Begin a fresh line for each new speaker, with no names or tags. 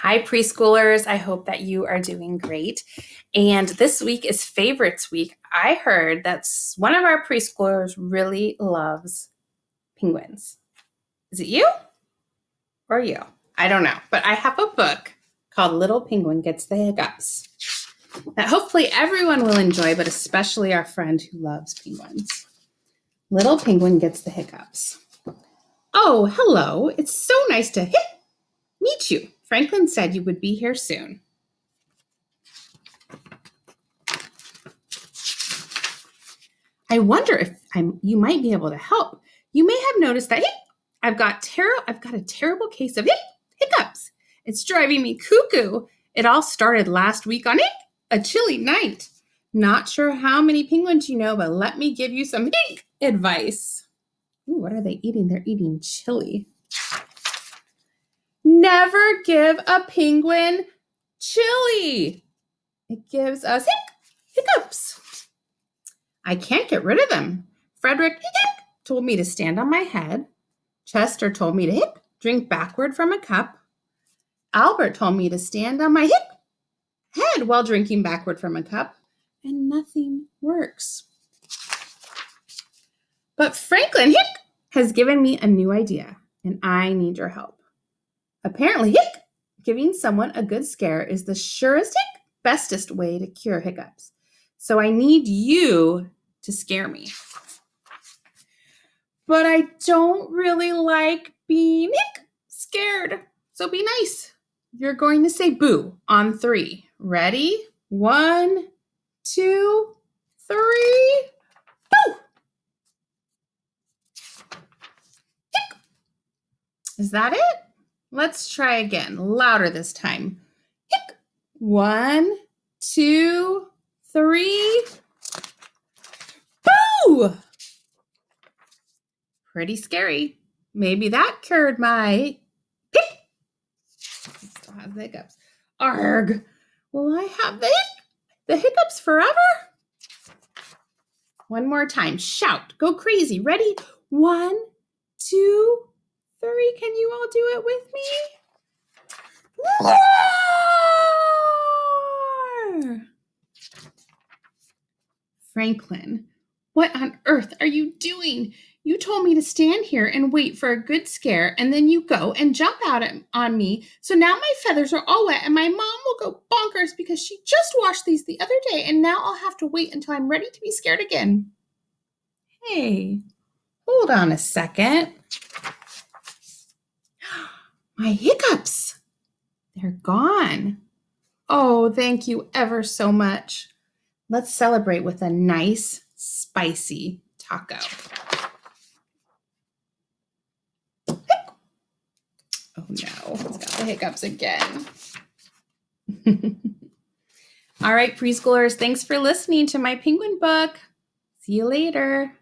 Hi, preschoolers. I hope that you are doing great. And this week is Favorites Week. I heard that one of our preschoolers really loves penguins. Is it you or you? I don't know. But I have a book called Little Penguin Gets the Hiccups that hopefully everyone will enjoy, but especially our friend who loves penguins. Little Penguin Gets the Hiccups. Oh, hello. It's so nice to meet you. Franklin said you would be here soon. I wonder if you might be able to help. You may have noticed that I've got a terrible case of hiccups. It's driving me cuckoo. It all started last week on a chilly night. Not sure how many penguins you know, but let me give you some advice. Ooh, what are they eating? They're eating chili. Never give a penguin chili. It gives us hiccups. I can't get rid of them. Frederick told me to stand on my head. Chester told me to drink backward from a cup. Albert told me to stand on my head while drinking backward from a cup, and nothing works. But Franklin has given me a new idea, and I need your help. Apparently, giving someone a good scare is the surest, bestest way to cure hiccups. So I need you to scare me. But I don't really like being scared. So be nice. You're going to say boo on 3. Ready? 1, 2, 3. Boo! Is that it? Let's try again. Louder this time. 1, 2, 3. Boo! Pretty scary. Maybe that cured my still has the hiccups. Arg! Will I have the hiccups forever? One more time. Shout. Go crazy. Ready? 1, 2, 3. Can you all do it with me? Roar! Franklin, what on earth are you doing? You told me to stand here and wait for a good scare, and then you go and jump out on me. So now my feathers are all wet, and my mom will go bonkers because she just washed these the other day, and now I'll have to wait until I'm ready to be scared again. Hey, hold on a second. My hiccups, they're gone. Oh, thank you ever so much. Let's celebrate with a nice, spicy taco. Oh no, it's got the hiccups again. All right, preschoolers, thanks for listening to my penguin book. See you later.